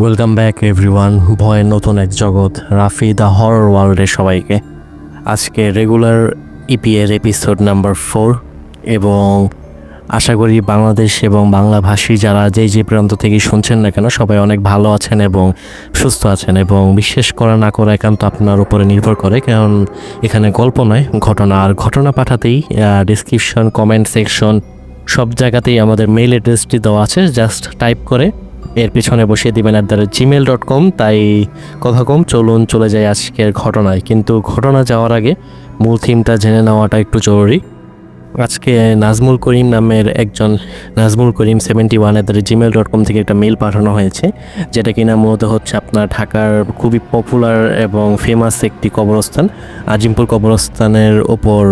Welcome back everyone. ভয়ের নতুন এক জগৎ, রাফি দ্য হরর ওয়ার্ল্ডে সবাইকে। আজকে রেগুলার ইপিএর এপিসোড নাম্বার 4 এবং আশা করি বাংলাদেশ এবং বাংলাভাষী যারা যে প্রান্ত থেকে শুনছেন না কেন সবাই অনেক ভালো আছেন এবং সুস্থ আছেন, এবং বিশ্বাস করা না করা একান্ত আপনার উপরে নির্ভর করে, কারণ এখানে গল্প নয় ঘটনা। আর ঘটনা পাঠাতেই ডিসক্রিপশন, কমেন্ট সেকশন সব জায়গাতেই আমাদের মেইল অ্যাড্রেসটি দেওয়া আছে, জাস্ট টাইপ করে এর পিছনে বসিয়ে দিবেন @gmail.com। তাই কথা কম, চলুন চলে যাই আজকের ঘটনায়। কিন্তু ঘটনা যাওয়ার আগে মূল থিমটা জেনে নেওয়াটা একটু জরুরি। আজকে নাজমুল করিম নামের একজন, নাজমুল করিম 71 @gmail.com থেকে একটা মেল পাঠানো হয়েছে, যেটা কিনা মূলত হচ্ছে আপনার ঢাকার খুবই পপুলার এবং ফেমাস একটি কবরস্থান, আজিমপুর কবরস্থানের ওপর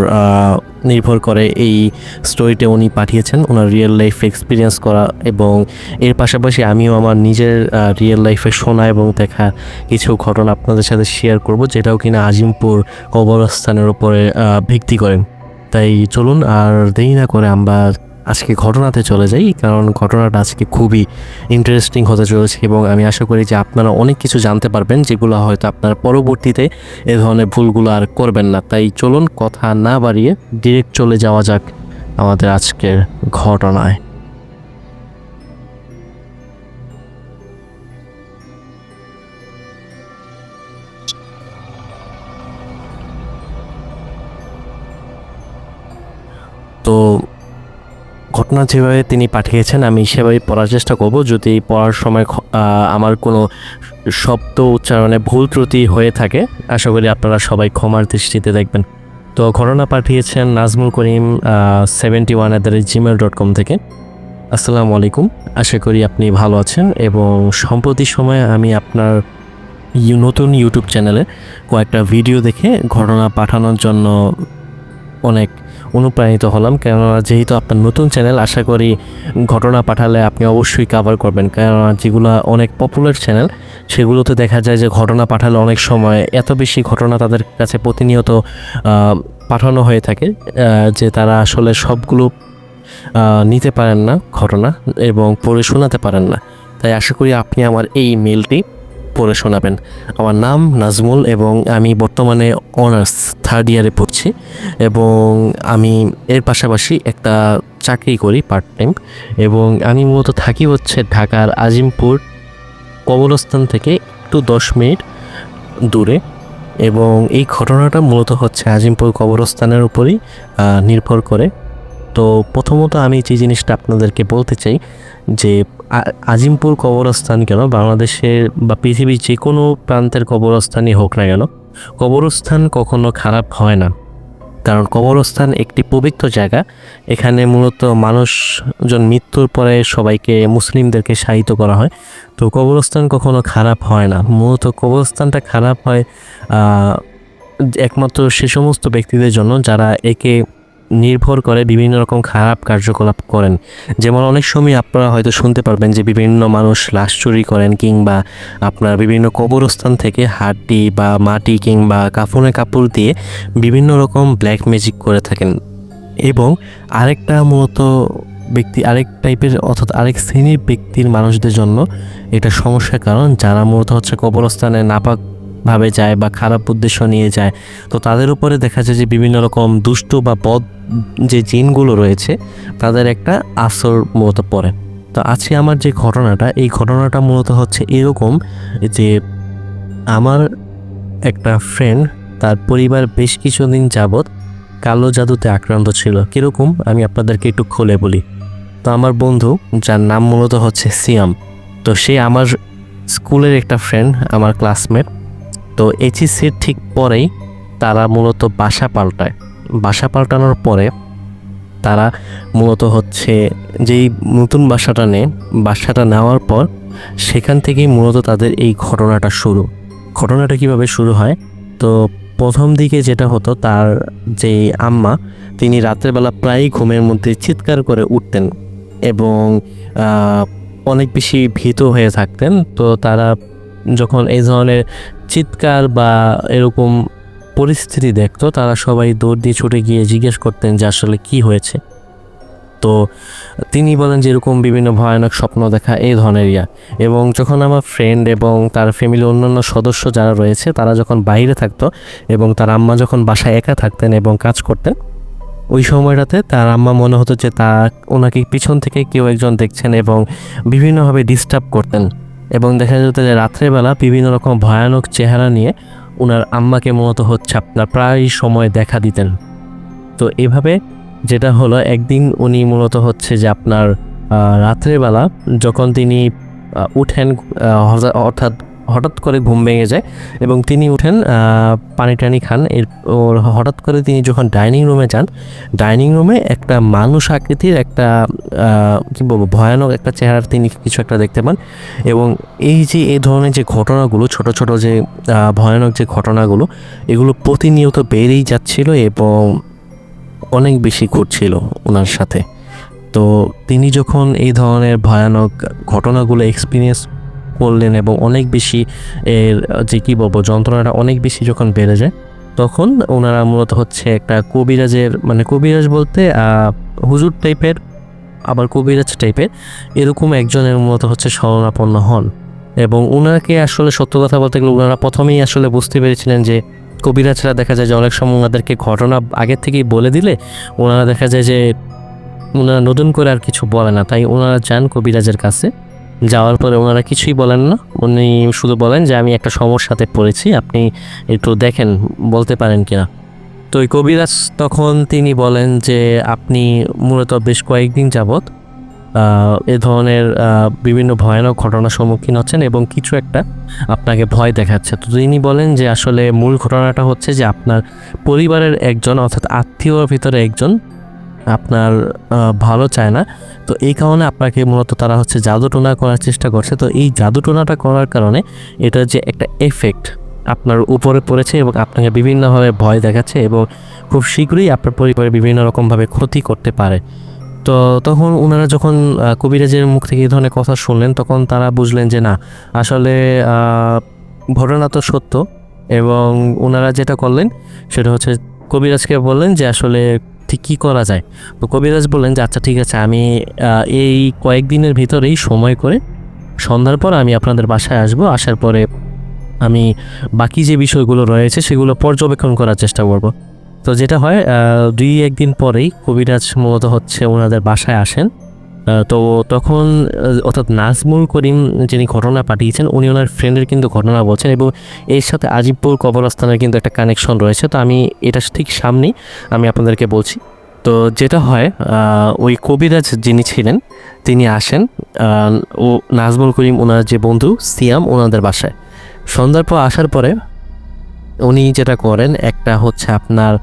নির্ভর করে এই স্টোরিটা উনি পাঠিয়েছেন, ওনার রিয়েল লাইফ এক্সপিরিয়েন্স করা, এবং এর পাশাপাশি আমিও আমার নিজের রিয়েল লাইফে শোনা এবং দেখা কিছু ঘটনা আপনাদের সাথে শেয়ার করব, যেটাও কিনা আজিমপুর কবরস্থানের উপরে ভিত্তি করে। তাই চলুন আর দেরি না করে আমরা আজকে ঘটনাতে চলে যাই, কারণ ঘটনাটা আজকে খুবই ইন্টারেস্টিং হতে চলেছে এবং আমি আশা করি যে আপনারা অনেক কিছু জানতে পারবেন, যেগুলো হয়তো আপনার পরবর্তীতে এ ধরনের ভুলগুলো আর করবেন না। তাই চলুন কথা না বাড়িয়ে ডিরেক্ট চলে যাওয়া যাক আমাদের আজকের ঘটনায়। তো ঘটনা যেভাবে তিনি পাঠিয়েছেন আমি সেভাবে পড়ার চেষ্টা করব। যদি পড়ার সময় আমার কোনো শব্দ উচ্চারণে ভুল ত্রুটি হয়ে থাকে, আশা করি আপনারা সবাই ক্ষমার দৃষ্টিতে দেখবেন। তো ঘটনা পাঠিয়েছেন নাজমুল করিম 71 @gmail.com থেকে। আসসালামু আলাইকুম, আশা করি আপনি ভালো আছেন, এবং সম্প্রতি সময়ে আমি আপনার নতুন ইউটিউব চ্যানেলে কয়েকটা ভিডিও দেখে ঘটনা পাঠানোর জন্য অনেক অনুপ্রাণিত হলাম, কেননা যেহেতু আপনার নতুন চ্যানেল, আশা করি ঘটনা পাঠালে আপনি অবশ্যই কভার করবেন, কেননা যেগুলো অনেক পপুলার চ্যানেল সেগুলোতে দেখা যায় যে ঘটনা পাঠালে অনেক সময় এত বেশি ঘটনা তাদের কাছে প্রতিনিয়ত পাঠানো হয়ে থাকে যে তারা আসলে সবগুলো নিতে পারেন না ঘটনা এবং পড়ে শোনাতে পারেন না। তাই আশা করি আপনি আমার এই মেলটি পড়ে শোনাবেন। আমার নাম নাজমুল এবং আমি বর্তমানে অনার্স 3rd ইয়ারে পড়ছি, এবং আমি এর পাশাপাশি একটা চাকরি করি পার্ট টাইম, এবং আমি মূলত থাকি হচ্ছে ঢাকার আজিমপুর কবরস্থান থেকে একটু 10 মিনিট দূরে, এবং এই ঘটনাটা মূলত হচ্ছে আজিমপুর কবরস্থানের উপরই নির্ভর করে। তো প্রথমত আমি যে জিনিসটা আপনাদেরকে বলতে চাই যে আজিমপুর কবরস্থান কেন, বাংলাদেশের বা পৃথিবীর যে কোনো প্রান্তের কবরস্থানই হোক না কেন, কবরস্থান কখনো খারাপ হয় না, কারণ কবরস্থান একটি পবিত্র জায়গা। এখানে মূলত মানুষজন মৃত্যুর পরে সবাইকে, মুসলিমদেরকে শায়িত করা হয়। তো কবরস্থান কখনো খারাপ হয় না। মূলত কবরস্থানটা খারাপ হয় একমাত্র সে সমস্ত ব্যক্তিদের জন্য যারা একে নির্ভর করে বিভিন্ন রকম খারাপ কার্যকলাপ করেন। যেমন অনেক সময় আপনারা হয়তো শুনতে পারবেন যে বিভিন্ন মানুষ লাশ চুরি করেন, কিংবা আপনার বিভিন্ন কবরস্থান থেকে হাড্ডি বা মাটি কিংবা কাফনে কাপড় দিয়ে বিভিন্ন রকম ব্ল্যাক ম্যাজিক করে থাকেন। এবং আরেকটা মূলত ব্যক্তি, আরেক টাইপের অর্থাৎ আরেক শ্রেণীর ব্যক্তির মানুষদের জন্য এটা সমস্যার কারণ, যারা মূলত হচ্ছে কবরস্থানে নাপাক ভাবে যায় বা খারাপ উদ্দেশ্য নিয়ে যায়। তো তাদের উপরে দেখা যায় যে বিভিন্ন রকম দুষ্ট বা বদ যে জিনগুলো রয়েছে তাদের একটা আসর মূলত পড়ে। তো আজকে আমার যে ঘটনাটা, এই ঘটনাটা মূলত হচ্ছে এরকম যে আমার একটা ফ্রেন্ড, তার পরিবার বেশ কিছুদিন যাবৎ কালো জাদুতে আক্রান্ত ছিল। কীরকম আমি আপনাদেরকে একটু খুলে বলি। তো আমার বন্ধু, যার নাম মূলত হচ্ছে সিয়াম, তো সে আমার স্কুলের একটা ফ্রেন্ড, আমার ক্লাসমেট। তো এইচএসসির ঠিক পরেই তারা মূলত বাসা পাল্টায়। বাসা পাল্টানোর পরে তারা মূলত হচ্ছে যেই নতুন বাসাটা নেওয়ার পর সেখান থেকেই মূলত তাদের এই ঘটনাটা শুরু। ঘটনাটা কিভাবে শুরু হয়, তো প্রথম দিকে যেটা হতো, তার যে আম্মা, তিনি রাতের বেলা প্রায়ই ঘুমের মধ্যে চিৎকার করে উঠতেন এবং অনেক বেশি ভীত হয়ে থাকতেন। তো তারা যখন এই ধরনের চিৎকার বা এরকম পরিস্থিতি দেখতো, তারা সবাই দৌড় দিয়ে ছুটে গিয়ে জিজ্ঞেস করতেন যে আসলে কি হয়েছে। তো তিনি বলেন যে এরকম বিভিন্ন ভয়ানক স্বপ্ন দেখা এই ধরনের এবং যখন আমার ফ্রেন্ড এবং তার ফ্যামিলির অন্যান্য সদস্য যারা রয়েছে তারা যখন বাইরে থাকতো এবং তার আম্মা যখন বাসায় একা থাকতেন এবং কাজ করতেন, ওই সময়টাতে তার আম্মা মনে হতো যে ওনাকে পিছন থেকে কেউ একজন দেখছেন এবং বিভিন্নভাবে ডিস্টার্ব করতেন এবং দেখা যেত যে রাত্রেবেলা বিভিন্ন রকম ভয়ানক চেহারা নিয়ে ওনার আম্মাকে মূলত হচ্ছে আপনার প্রায় সময় দেখা দিতেন। তো এভাবে যেটা হলো, একদিন উনি মূলত হচ্ছে যে আপনার রাত্রেবেলা যখন তিনি উঠেন, অর্থাৎ হঠাৎ করে ঘুম ভেঙে যায় এবং তিনি উঠেন, পানি টানি খান। ওর হঠাৎ করে তিনি যখন ডাইনিং রুমে যান, ডাইনিং রুমে একটা মানুষ আকৃতির একটা কী বলবো ভয়ানক একটা চেহারা তিনি কিছু একটা দেখতে পান। এবং এই ধরনের যে ঘটনাগুলো, ছোট ছোট যে ভয়ানক যে ঘটনাগুলো, এগুলো প্রতিনিয়ত বেড়েই যাচ্ছিল এবং অনেক বেশি ঘটছিল ওনার সাথে। তো তিনি যখন এই ধরনের ভয়ানক ঘটনাগুলো এক্সপিরিয়েন্স করলেন এবং অনেক বেশি এর যে কী বলবো যন্ত্রণাটা অনেক বেশি যখন বেড়ে যায়, তখন ওনারা মূলত হচ্ছে একটা কবিরাজের, মানে কবিরাজ বলতে হুজুর টাইপের, আবার কবিরাজ টাইপের এরকম একজনের মূলত হচ্ছে শরণাপন্ন হন। এবং ওনাকে আসলে সত্য কথা বলতে গেলে ওনারা প্রথমেই আসলে বুঝতে পেরেছিলেন যে কবিরাজরা দেখা যায় যে অনেক সময় ওনাদেরকে ঘটনা আগের থেকেই বলে দিলে ওনারা দেখা যায় যে ওনারা নতুন করে আর কিছু বলে না, তাই ওনারা যান কবিরাজের কাছে। যাওয়ার পরে ওনারা কিছুই বলেন না, উনি শুধু বলেন যে আমি একটা সমস্যাতে পড়েছি, আপনি একটু দেখেন বলতে পারেন কিনা। তো ওই কবিরাজ তখন তিনি বলেন যে আপনি মূলত বেশ কয়েকদিন যাবৎ এ ধরনের বিভিন্ন ভয়ানক ঘটনার সম্মুখীন হচ্ছেন এবং কিছু একটা আপনাকে ভয় দেখাচ্ছে। তো তিনি বলেন যে আসলে মূল ঘটনাটা হচ্ছে যে আপনার পরিবারের একজন, অর্থাৎ আত্মীয়র ভিতরে একজন আপনার ভালো চায় না। তো এই কারণে আপনাকে মূলত তারা হচ্ছে জাদুটোনা করার চেষ্টা করছে। তো এই জাদুটোনাটা করার কারণে এটা যে একটা এফেক্ট আপনার উপরে পড়েছে এবং আপনাকে বিভিন্নভাবে ভয় দেখাচ্ছে এবং খুব শীঘ্রই আপনার পরিবারে বিভিন্ন রকমভাবে ক্ষতি করতে পারে। তো তখন ওনারা যখন কবিরাজের মুখ থেকে এই ধরনের কথা শুনলেন, তখন তারা বুঝলেন যে না, আসলে ঘটনা তো সত্য। এবং ওনারা যেটা করলেন সেটা হচ্ছে কবিরাজকে বললেন যে আসলে ঠিক কী করা যায়। তো কবিরাজ বললেন যে আচ্ছা ঠিক আছে, আমি এই কয়েকদিনের ভিতরেই সময় করে সন্ধ্যার পর আমি আপনাদের বাসায় আসবো। আসার পরে আমি বাকি যে বিষয়গুলো রয়েছে সেগুলো পর্যবেক্ষণ করার চেষ্টা করব। তো যেটা হয়, 2-1 দিন পরেই কবিরাজ মূলত হচ্ছে ওনাদের বাসায় আসেন। তো তখন অর্থাৎ নাজমুল করিম যিনি ঘটনা পাঠিয়েছেন, উনি ওনার ফ্রেন্ডের কিন্তু ঘটনা বলছেন এবং এর সাথে আজিবপুর কবরস্থানের কিন্তু একটা কানেকশন রয়েছে। তো আমি এটা ঠিক সামনেই আমি আপনাদেরকে বলছি। তো যেটা হয়, ওই কবিরাজ যিনি ছিলেন তিনি আসেন, ও নাজমুল করিম ওনার যে বন্ধু সিয়াম ওনাদের বাসায়। সন্ধ্যার পর আসার পরে উনি যেটা করেন, একটা হচ্ছে আপনার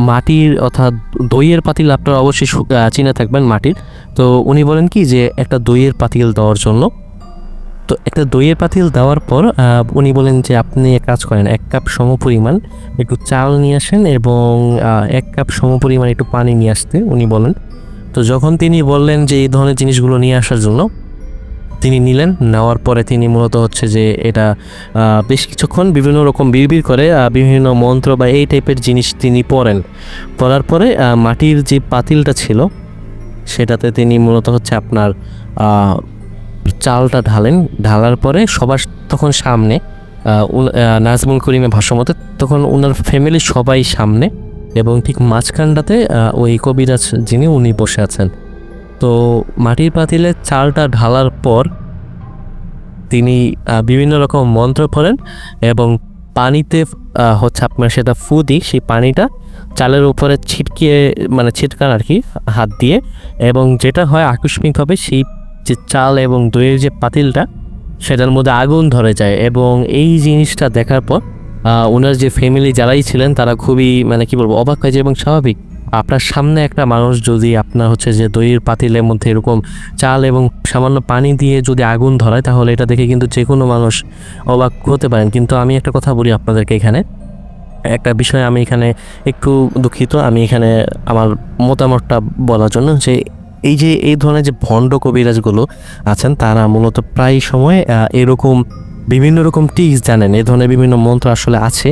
মাটির, অর্থাৎ দইয়ের পাতিল, আপনারা অবশ্যই চিনে থাকবেন মাটির। তো উনি বলেন কি যে একটা দইয়ের পাতিল দেওয়ার জন্য। তো একটা দইয়ের পাতিল দেওয়ার পর উনি বলেন যে আপনি এক কাজ করেন, 1 কাপ সমপরিমাণ একটু চাল নিয়ে আসেন এবং 1 কাপ সমপরিমাণ একটু পানি নিয়ে আসতে উনি বলেন। তো যখন তিনি বললেন যে এই ধরনের জিনিসগুলো নিয়ে আসার জন্য, তিনি নিলেন। নেওয়ার পরে তিনি মূলত হচ্ছে যে এটা বেশ কিছুক্ষণ বিভিন্ন রকম বিড়বিড় করে বিভিন্ন মন্ত্র বা এই টাইপের জিনিস তিনি পড়ার পরে মাটির যে পাতিলটা ছিল সেটাতে তিনি মূলত হচ্ছে আপনার চালটা ঢালার পরে সবার তখন সামনে, নাজমুল করিমের ভাষ্যমতে তখন ওনার ফ্যামিলির সবাই সামনে এবং ঠিক মাঝখানটাতে ওই কবিরাজ যিনি উনি বসে আছেন। তো মাটির পাতিলে চালটা ঢালার পর তিনি বিভিন্ন রকম মন্ত্র পড়েন এবং পানিতে হচ্ছে আপনার সেটা ফু দিই, সেই পানিটা চালের উপরে ছিটকান আর কি হাত দিয়ে। এবং যেটা হয় আকস্মিকভাবে সেই যে চাল এবং দইয়ের যে পাতিলটা সেটার মধ্যে আগুন ধরে যায়। এবং এই জিনিসটা দেখার পর ওনার যে ফ্যামিলি যারাই ছিলেন তারা খুবই অবাক হয়ে যায়। এবং স্বাভাবিক, আপনার সামনে একটা মানুষ যদি আপনার হচ্ছে যে দইয়ের পাতিলের মধ্যে এরকম চাল এবং সামান্য পানি দিয়ে যদি আগুন ধরায়, তাহলে এটা দেখে কিন্তু যে কোনো মানুষ অবাক হতে পারেন। কিন্তু আমি একটা কথা বলি আপনাদেরকে, এখানে একটা বিষয় আমি এখানে একটু দুঃখিত, আমি এখানে আমার মতামতটা বলার জন্য, যে এই ধরনের যে ভণ্ড কবিরাজগুলো আছেন তারা মূলত প্রায় সময় এরকম বিভিন্ন রকম টিক্স জানেন, এই ধরনের বিভিন্ন মন্ত্র আসলে আছে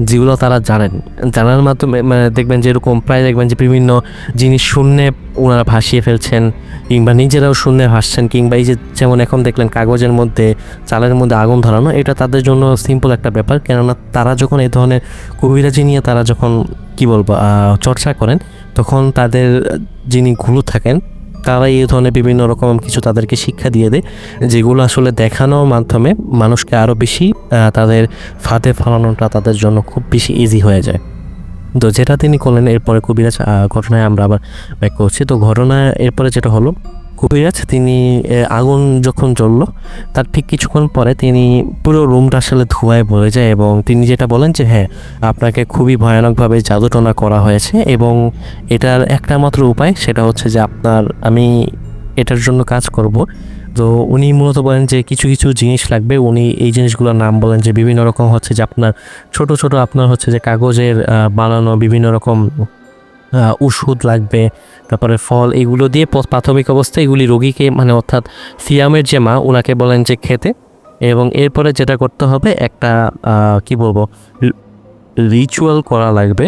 যেগুলো তারা জানেন। জানার মাধ্যমে মানে দেখবেন যে এরকম প্রায় দেখবেন যে বিভিন্ন জিনিস শূন্যে ওনারা ভাসিয়ে ফেলছেন, কিংবা নিজেরাও শূন্যে ভাসছেন, কিংবা এই যে যেমন এখন দেখলেন কাগজের মধ্যে চালের মধ্যে আগুন ধরানো, এটা তাদের জন্য সিম্পল একটা ব্যাপার। কেননা তারা যখন এই ধরনের কবিরাজি নিয়ে তারা যখন কী বলবো চর্চা করেন, তখন তাদের যিনি গুরু থাকেন তারা এই ধরনের বিভিন্ন রকম কিছু তাদেরকে শিক্ষা দিয়ে দেয়, যেগুলো আসলে দেখানোর মাধ্যমে মানুষকে আরও বেশি তাদের ফাঁদে ফেলানোটা তাদের জন্য খুব বেশি ইজি হয়ে যায়। তো যেটা তিনি করলেন এরপরে কবিরাজ ঘটনায় আমরা আবার ব্যাক করছি। তো ঘটনা এরপরে যেটা হলো, কবিরাজ তিনি আগুন যখন জ্বললো তার ঠিক কিছুক্ষণ পরে তিনি পুরো রুমটা আসলে ধোঁয়ায় ভরে যায়, এবং তিনি যেটা বলেন যে হ্যাঁ, আপনাকে খুবই ভয়ানকভাবে জাদুটনা করা হয়েছে, এবং এটার একটা মাত্র উপায়, সেটা হচ্ছে যে আমি এটার জন্য কাজ করব। তো উনি মূলত বলেন যে কিছু কিছু জিনিস লাগবে। উনি এই জিনিসগুলোর নাম বলেন যে বিভিন্ন রকম হচ্ছে যে আপনার ছোট ছোট আপনার হচ্ছে যে কাগজের বানানো বিভিন্ন রকম ওষুধ লাগবে, তারপরে ফল, এগুলো দিয়ে প্রাথমিক অবস্থায় এগুলি রোগীকে মানে অর্থাৎ সিয়ামের যে মা ওনাকে বলেন যে খেতে। এবং এরপরে যেটা করতে হবে, একটা কি বলবো রিচুয়াল করা লাগবে,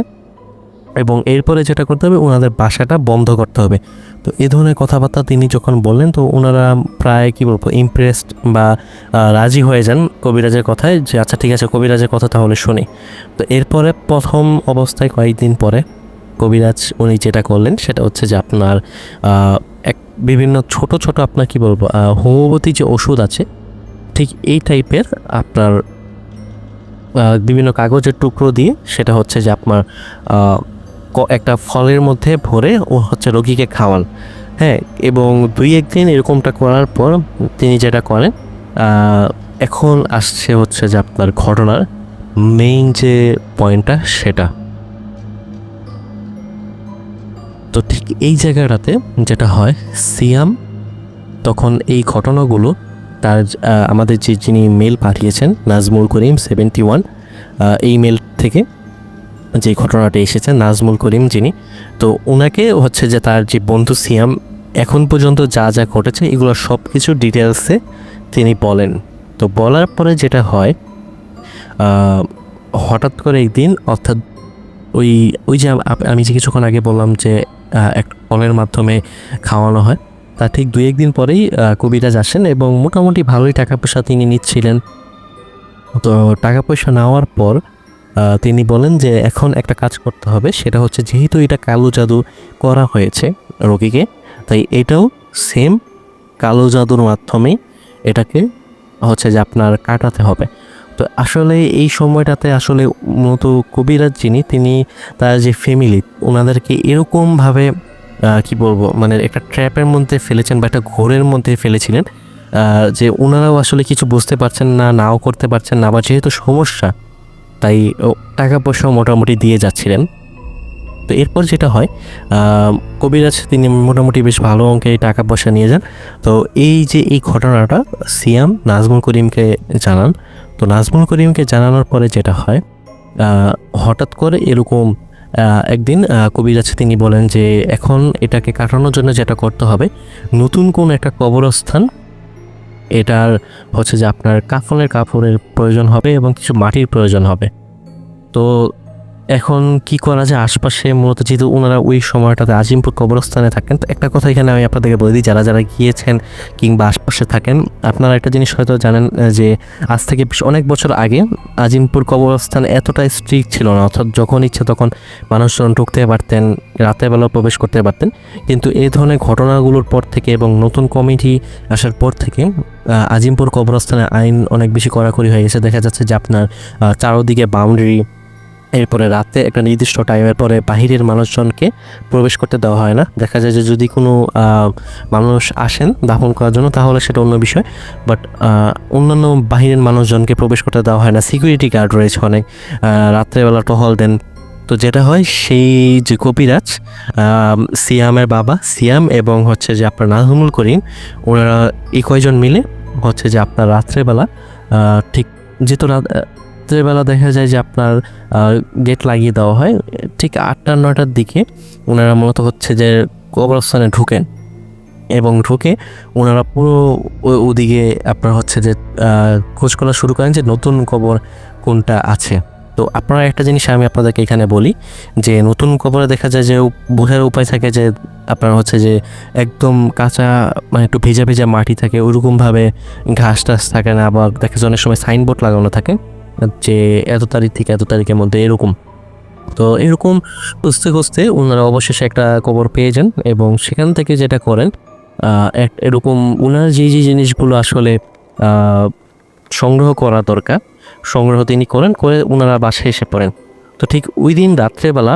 এবং এরপরে যেটা করতে হবে ওনাদের বাসাটা বন্ধ করতে হবে। তো এই ধরনের কথাবার্তা তিনি যখন বললেন, তো ওনারা প্রায় কি বলবো ইমপ্রেসড বা রাজি হয়ে যান কবিরাজের কথায়, যে আচ্ছা ঠিক আছে কবিরাজের কথা তাহলে শুনি। তো এরপরে প্রথম অবস্থায় কয়েকদিন পরে কবিরাজ উনি যেটা করলেন সেটা হচ্ছে যে আপনার এক বিভিন্ন ছোট ছোট আপনার কি বলবো হোমিওপ্যাথি যে ওষুধ আছে ঠিক এই টাইপের আপনার বিভিন্ন কাগজের টুকরো দিয়ে সেটা হচ্ছে যে আপনার একটা ফলের মধ্যে ভরে ও হচ্ছে রোগীকে খাওয়ান। হ্যাঁ, এবং 2-1 দিন এরকমটা করার পর তিনি যেটা করেন, এখন আসছে হচ্ছে যে আপনার ঘটনার মেইন যে পয়েন্টটা সেটা। তো ঠিক এই জায়গাটাতে যেটা হয়, সিয়াম তখন এই ঘটনাগুলো তার আমাদের যিনি মেল পাঠিয়েছেন নাজমুল করিম 71, এই মেল থেকে যে ঘটনাটা এসেছে নাজমুল করিম যিনি, তো ওনাকে হচ্ছে যে তার যে বন্ধু সিয়াম এখন পর্যন্ত যা যা ঘটেছে এগুলো সব কিছু ডিটেলসে তিনি বলেন। তো বলার পরে যেটা হয়, হঠাৎ করে একদিন, অর্থাৎ ওই ওই যে আমি যে কিছুক্ষণ আগে বললাম যে একটা ফলের মাধ্যমে খাওয়ানো হয়, তার ঠিক 2-1 দিন পরেই কবিরাজ আসেন, এবং মোটামুটি ভালোই টাকা পয়সা তিনি নিচ্ছিলেন। তো টাকা পয়সা নেওয়ার পর তিনি বলেন যে এখন একটা কাজ করতে হবে, সেটা হচ্ছে যেহেতু এটা কালো জাদু করা হয়েছে রোগীকে, তাই এটাও সেম কালো জাদুর মাধ্যমেই এটাকে হচ্ছে যে আপনার কাটাতে হবে। তো আসলে এই সময়টাতে আসলে মূলত কবিরাজ যিনি তিনি তার যে ফ্যামিলি ওনাদেরকে এরকমভাবে কি বলবো মানে একটা ট্র্যাপের মধ্যে ফেলেছেন বা একটা ঘোরের মধ্যে ফেলেছিলেন, যে ওনারাও আসলে কিছু বুঝতে পারছেন না, নাও করতে পারছেন না, আবার যেহেতু সমস্যা তাই টাকা পয়সাও মোটামুটি দিয়ে যাচ্ছিলেন। তো এরপর যেটা হয়, কবিরাজ তিনি মোটামুটি বেশ ভালো অঙ্কে টাকা পয়সা নিয়ে যান। তো এই যে এই ঘটনাটা সিয়াম নাজমুল করিমকে জানান। তো নাজমুল করিমকে জানানোর পরে যেটা হয়, হঠাৎ করে এরকম একদিন কবিরাজ তিনি বলেন যে এখন এটাকে কাটানোর জন্য যেটা করতে হবে, নতুন কোন একটা কবরস্থান, এটার হচ্ছে যে আপনার কাফনের কাপড়ের প্রয়োজন হবে এবং কিছু মাটির প্রয়োজন হবে। তো এখন কি করা যায়, আশপাশে মূলত যেহেতু ওনারা ওই সময়টাতে আজিমপুর কবরস্থানে থাকেন, তো একটা কথা এখানে আমি আপনাদেরকে বলে দিই, যারা যারা গিয়েছেন কিংবা আশপাশে থাকেন আপনারা একটা জিনিস হয়তো জানেন যে আজ থেকে অনেক বছর আগে আজিমপুর কবরস্থান এতটা স্ট্রিক্ট ছিল না, অর্থাৎ যখন ইচ্ছে তখন মানুষজন ঢুকতে পারতেন, রাতের বেলা প্রবেশ করতে পারতেন। কিন্তু এই ধরনের ঘটনাগুলোর পর থেকে এবং নতুন কমিটি আসার পর থেকে আজিমপুর কবরস্থানের আইন অনেক বেশি কড়াকড়ি হয়ে গেছে। দেখা যাচ্ছে যে আপনার চারোদিকে বাউন্ডারি, এরপরে রাতে একটা নির্দিষ্ট টাইমের পরে বাহিরের মানুষজনকে প্রবেশ করতে দেওয়া হয় না। দেখা যায় যে যদি কোনো মানুষ আসেন দাফন করার জন্য তাহলে সেটা অন্য বিষয়, বাট অন্যান্য বাহিরের মানুষজনকে প্রবেশ করতে দেওয়া হয় না। সিকিউরিটি গার্ড রয়েছে অনেক, রাত্রেবেলা টহল দেন। তো যেটা হয়, সেই যে কবিরাজ সিয়ামের বাবা সিয়াম এবং হচ্ছে যে আপনার নাজমুল করিম, ওনারা এই কয়জন মিলে হচ্ছে যে আপনার রাত্রেবেলা ঠিক যেহেতু রাত্রেবেলা দেখা যায় যে আপনার গেট লাগিয়ে দেওয়া হয়, ঠিক 8টা-9টার দিকে ওনারা মূলত হচ্ছে যে কবরস্থানে ঢুকেন। এবং ঢুকে ওনারা পুরো ওদিকে আপনার হচ্ছে যে খোঁজ করা শুরু করেন যে নতুন কবর কোনটা আছে। তো আপনারা একটা জিনিস আমি আপনাদেরকে এখানে বলি যে নতুন কবরে দেখা যায় যে বোঝার উপায় থাকে যে আপনার হচ্ছে যে একদম কাঁচা মানে একটু ভেজা ভেজা মাটি থাকে, ওইরকমভাবে ঘাস টাস থাকে না, আবার দেখা যায় অনেক সময় সাইনবোর্ড লাগানো থাকে যে এত তারিখ থেকে এত তারিখের মধ্যে এরকম। তো এরকম খুঁজতে খুঁজতে ওনারা অবশেষে একটা কবর পেয়ে যান এবং সেখান থেকে যেটা করেন এরকম ওনার যে যে জিনিসগুলো আসলে সংগ্রহ করা দরকার সংগ্রহ তিনি করে ওনারা বাসায় এসে পড়েন। তো ঠিক ওই দিন রাত্রেবেলা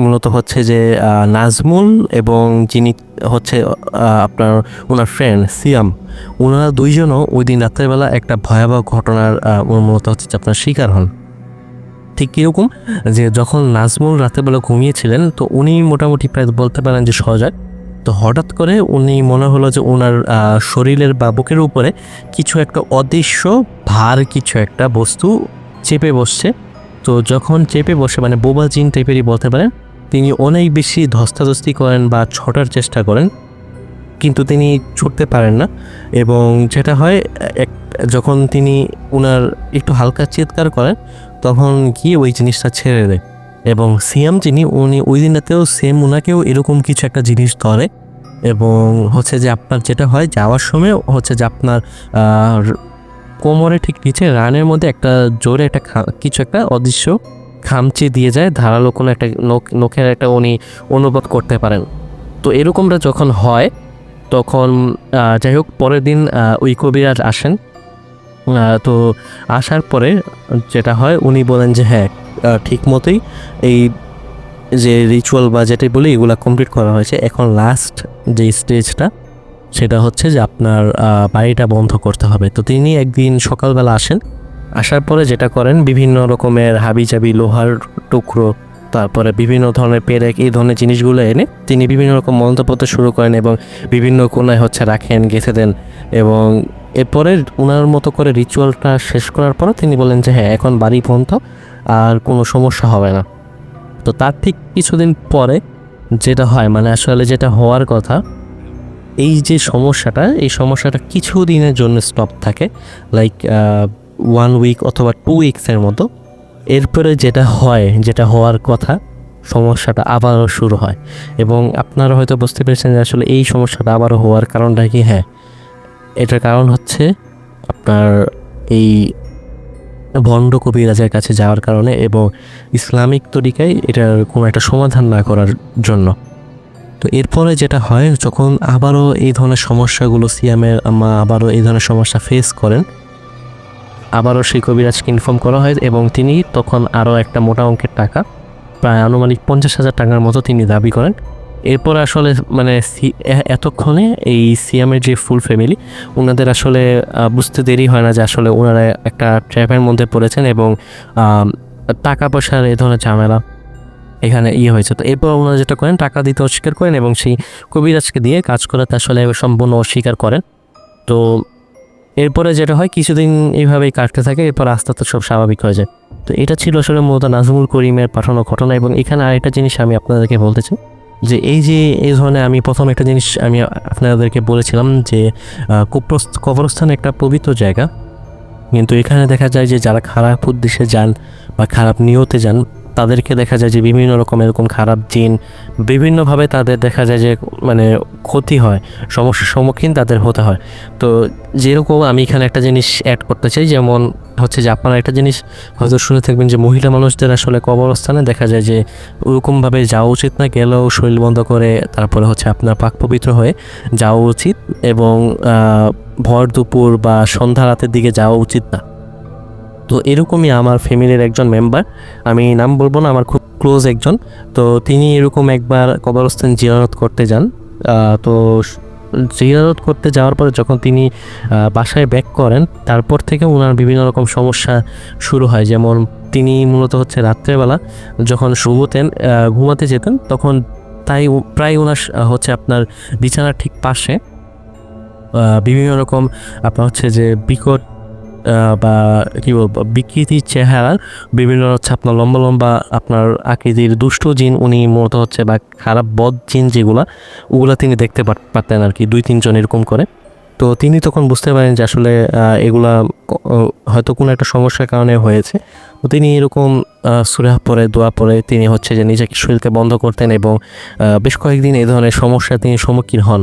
মূলত হচ্ছে যে নাজমুল এবং যিনি হচ্ছে আপনার ওনার ফ্রেন্ড সিয়াম, ওনারা দুইজনও ওই দিন রাত্রেবেলা একটা ভয়াবহ ঘটনার মূলত হচ্ছে আপনার শিকার হন। ঠিক কীরকম যে যখন নাজমুল রাতেরবেলা ঘুমিয়েছিলেন তো উনি মোটামুটি প্রায় বলতে পারেন যে সজাগ। তো হঠাৎ করে উনি মনে হলো যে ওনার শরীরের বা বুকের উপরে কিছু একটা অদৃশ্য ভার কিছু একটা বস্তু চেপে বসছে। তো যখন চেপে বসে মানে বোবা জিন টাইপেরই বলতে পারেন, তিনি অনেক বেশি ধস্তাধস্তি করেন বা ছটার চেষ্টা করেন, কিন্তু তিনি ছুটতে পারেন না। এবং যেটা হয় যখন তিনি ওনার একটু হালকা চিৎকার করেন তখন গিয়ে ওই জিনিসটা ছেড়ে দেয় এবং সিয়াম যিনি উনি ওই দিনটাতেও সেম ওনাকেও এরকম কিছু একটা জিনিস ধরে এবং হচ্ছে যে আপনার যেটা হয় যাওয়ার সময় হচ্ছে যে আপনার কোমরে ঠিক নিচে রানের মধ্যে একটা জোরে একটা কিছু একটা অদৃশ্য খামচি দিয়ে যায়, ধারালো কোনো একটা নখের একটা উনি অনুভব করতে পারেন। তো এরকমটা যখন হয় তখন যাই হোক পরের দিন ওই কবিরাজ আসেন। তো আসার পরে যেটা হয় উনি বলেন যে হ্যাঁ ঠিক মতোই এই যে রিচুয়াল বা যেটাই বলি এগুলো কমপ্লিট করা হয়েছে, এখন লাস্ট যে স্টেজটা সেটা হচ্ছে যে আপনার বাড়িটা বন্ধ করতে হবে। তো তিনি একদিন সকালবেলা আসেন, আসার পরে যেটা করেন বিভিন্ন রকমের হাবিজাবি লোহার টুকরো, তারপরে বিভিন্ন ধরনের পেরেক এই ধরনের জিনিসগুলো এনে তিনি বিভিন্ন রকম মন্ত্র পড়তে শুরু করেন এবং বিভিন্ন কোনায় হচ্ছে রাখেন, গেঁথে দেন। এবং এরপরে ওনার মতো করে রিচুয়ালটা শেষ করার পরে তিনি বলেন যে হ্যাঁ এখন বাড়ি বন্ধ, আর কোনো সমস্যা হবে না। তো তার ঠিক কিছুদিন পরে যেটা হয় মানে আসলে যেটা হওয়ার কথা, এই যে সমস্যাটা এই সমস্যাটা কিছু দিনের জন্য স্টপ থাকে, লাইক 1 উইক অথবা 2 উইক্সের মতো। এরপরে যেটা হয় যেটা হওয়ার কথা সমস্যাটা আবারও শুরু হয় এবং আপনারা হয়তো বুঝতে পেরেছেন যে আসলে এই সমস্যাটা আবারও হওয়ার কারণটা কি। হ্যাঁ, এটার কারণ হচ্ছে আপনার এই ভণ্ড কবিরাজের কাছে যাওয়ার কারণে এবং ইসলামিক তরিকায় এটার কোনো একটা সমাধান না করার জন্য। তো এরপরে যেটা হয় যখন আবারও এই ধরনের সমস্যাগুলো সিয়ামের আম্মা আবারও এই ধরনের সমস্যা ফেস করেন, আবারও সেই কবিরাজকে ইনফর্ম করা হয় এবং তিনি তখন আরও একটা মোটা অঙ্কের টাকা প্রায় আনুমানিক 50,000 টাকার মতো তিনি দাবি করেন। এরপর আসলে মানে এতক্ষণে এই সিয়ামের যে ফুল ফ্যামিলি ওনাদের আসলে বুঝতে দেরি হয় না যে আসলে ওনারা একটা ট্র্যাপের মধ্যে পড়েছেন এবং টাকা পয়সার এই ধরনের ঝামেলা এখানে হয়েছে। তো এরপর ওনারা যেটা করেন টাকা দিতে অস্বীকার করেন এবং সেই কবিরাজকে দিয়ে কাজ করাতে আসলে সম্পূর্ণ অস্বীকার করেন। তো এরপরে যেটা হয় কিছুদিন এইভাবেই কাটতে থাকে, এরপর আস্তে আস্তে সব স্বাভাবিক হয়ে যায়। তো এটা ছিল আসলে মূলত নাজমুল করিমের পাঠানো ঘটনা। এবং এখানে আরেকটা জিনিস আমি আপনাদেরকে বলতে চাই যে এই ধরনের আমি প্রথম একটা জিনিস আমি আপনাদেরকে বলেছিলাম যে কবরস্থান একটা পবিত্র জায়গা, কিন্তু এখানে দেখা যায় যে যারা খারাপ উদ্দেশ্যে যান বা খারাপ নিয়তে যান তাদেরকে দেখা যায় যে বিভিন্ন রকম এরকম খারাপ জিন বিভিন্নভাবে তাদের দেখা যায় যে মানে ক্ষতি হয়, সমস্যার সম্মুখীন তাদের হতে হয়। তো যেরকম আমি এখানে একটা জিনিস অ্যাড করতে চাই, যেমন হচ্ছে যে আপনারা একটা জিনিস হয়তো শুনে থাকবেন যে মহিলা মানুষদের আসলে কবরস্থানে দেখা যায় যে ওরকমভাবে যাওয়া উচিত না, গেলেও শরীর বন্ধ করে তারপরে হচ্ছে আপনার পাক পবিত্র হয়ে যাওয়া উচিত এবং ভর দুপুর বা সন্ধ্যা রাতের দিকে যাওয়া উচিত না। তো এরকমই আমার ফ্যামিলির একজন মেম্বার, আমি নাম বলবো না, আমার খুব ক্লোজ একজন, তো তিনি এরকম একবার কবরস্থান জিয়ারত করতে যান। তো জিয়ারত করতে যাওয়ার পরে যখন তিনি বাসায় ব্যাক করেন তারপর থেকে ওনার বিভিন্ন রকম সমস্যা শুরু হয়। যেমন তিনি মূলত হচ্ছে রাত্রেবেলা যখন ঘুমাতে যেতেন তখন তাই প্রায় ওনার হচ্ছে আপনার বিছানার ঠিক পাশে বিভিন্ন রকম আপনার হচ্ছে যে বিকট বা কী বলবো বিকৃতির চেহারার বিভিন্ন হচ্ছে আপনার লম্বা লম্বা আপনার আকৃতির দুষ্ট জিন উনি মূলত হচ্ছে বা খারাপ বদ জিন যেগুলো ওগুলো তিনি দেখতে পারতেন আর কি 2-3 জন এরকম করে। তো তিনি তখন বুঝতে পারেন যে আসলে এগুলা হয়তো কোনো একটা সমস্যার কারণে হয়েছে। তো তিনি এরকম সূরা পড়ে দোয়া পড়ে তিনি হচ্ছে যে নিজেকে শরীরকে বন্ধ করতেন এবং বেশ কয়েকদিন এই ধরনের সমস্যার তিনি সম্মুখীন হন।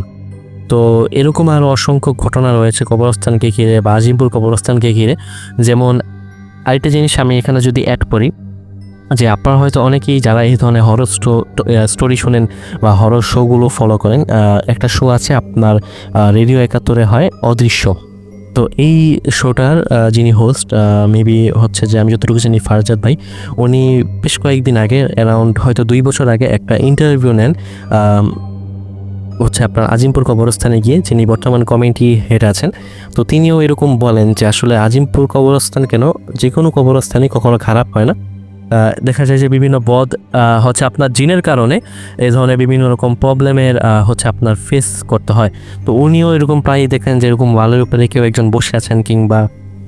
তো এরকম আরও অসংখ্য ঘটনা রয়েছে কবরস্থানকে ঘিরে বা আজিমপুর কবরস্থানকে ঘিরে। যেমন আরেকটা জিনিস আমি এখানে যদি অ্যাড করি যে আপনারা হয়তো অনেকেই যারা এই ধরনের হরর স্টোরি শোনেন বা হরর শোগুলো ফলো করেন, একটা শো আছে আপনার রেডিও 71-এ হয় অদৃশ্য। তো এই শোটার যিনি হোস্ট মেবি হচ্ছে যে আমি যতটুকু জানি ফারজাদ ভাই, উনি বেশ কয়েকদিন আগে অ্যারাউন্ড হয়তো 2 বছর আগে একটা ইন্টারভিউ নেন হচ্ছে আপনার আজিমপুর কবরস্থানে গিয়ে, যিনি বর্তমান কমিটি হেড আছেন। তো তিনিও এরকম বলেন যে আসলে আজিমপুর কবরস্থান কেন, যে কোনো কবরস্থানই কখনো খারাপ হয় না। দেখা যায় যে বিভিন্ন বদ হচ্ছে আপনার জিনের কারণে এই ধরনের বিভিন্ন রকম প্রবলেমের হচ্ছে আপনার ফেস করতে হয়। তো উনিও এরকম প্রায়ই দেখেন যে এরকম ওয়ালের উপরে কেউ একজন বসে আছেন, কিংবা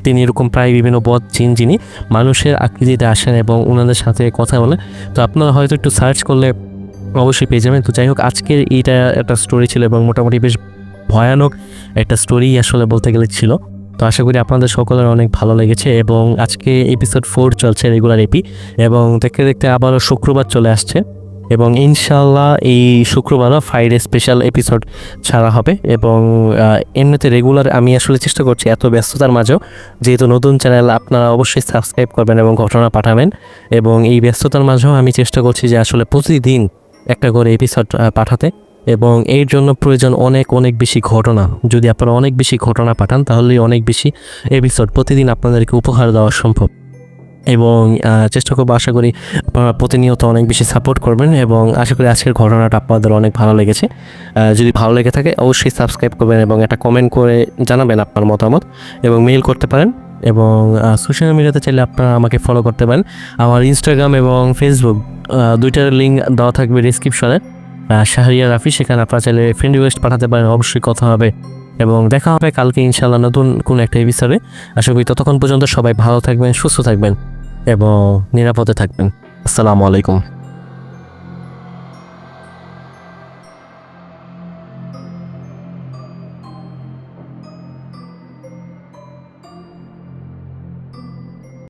তিনি এরকম প্রায় বিভিন্ন বদ জিন যিনি মানুষের আকৃতিতে আসেন এবং ওনাদের সাথে কথা বলে। তো আপনারা হয়তো একটু সার্চ করলে অবশ্যই পেয়ে যাবেন। তো যাই হোক, আজকের এইটা একটা স্টোরি ছিল এবং মোটামুটি বেশ ভয়ানক একটা স্টোরি আসলে বলতে গেলে ছিল। তো আশা করি আপনাদের সকলের অনেক ভালো লেগেছে এবং আজকে এপিসোড 4 চলছে রেগুলার এপি, এবং দেখতে দেখতে আবারও শুক্রবার চলে আসছে এবং ইনশাল্লাহ এই শুক্রবারও ফ্রাইডে স্পেশাল এপিসোড ছাড়া হবে। এবং এমনিতে রেগুলার আমি আসলে চেষ্টা করছি এত ব্যস্ততার মাঝেও, যেহেতু নতুন চ্যানেল, আপনারা অবশ্যই সাবস্ক্রাইব করবেন এবং ঘটনা পাঠাবেন। এবং এই ব্যস্ততার মাঝেও আমি চেষ্টা করছি যে আসলে প্রতিদিন একটা করে এপিসোড পাঠাতে, এবং এর জন্য প্রয়োজন অনেক অনেক বেশি ঘটনা। যদি আপনারা অনেক বেশি ঘটনা পাঠান তাহলে অনেক বেশি এপিসোড প্রতিদিন আপনাদেরকে উপহার দেওয়া সম্ভব। এবং চেষ্টা করবো, আশা করি আপনারা প্রতিনিয়ত অনেক বেশি সাপোর্ট করবেন এবং আশা করি আজকের ঘটনাটা আপনাদের অনেক ভালো লেগেছে। যদি ভালো লেগে থাকে অবশ্যই সাবস্ক্রাইব করবেন এবং একটা কমেন্ট করে জানাবেন আপনার মতামত, এবং মেইল করতে পারেন। এবং সোশ্যাল মিডিয়াতে চাইলে আপনারা আমাকে ফলো করতে পারেন। আমার ইনস্টাগ্রাম এবং ফেসবুক দুইটার লিঙ্ক দেওয়া থাকবে ডিসক্রিপশনে, শাহরিয়া রাফি, সেখানে আপনারা চাইলে ফ্রেন্ড রিকোয়েস্ট পাঠাতে পারেন। অবশ্যই কথা হবে এবং দেখা হবে কালকে ইনশাল্লাহ নতুন কোনো একটা এপিসোডে। আশা করি ততক্ষণ পর্যন্ত সবাই ভালো থাকবেন, সুস্থ থাকবেন এবং নিরাপদে থাকবেন। আসসালামু আলাইকুম।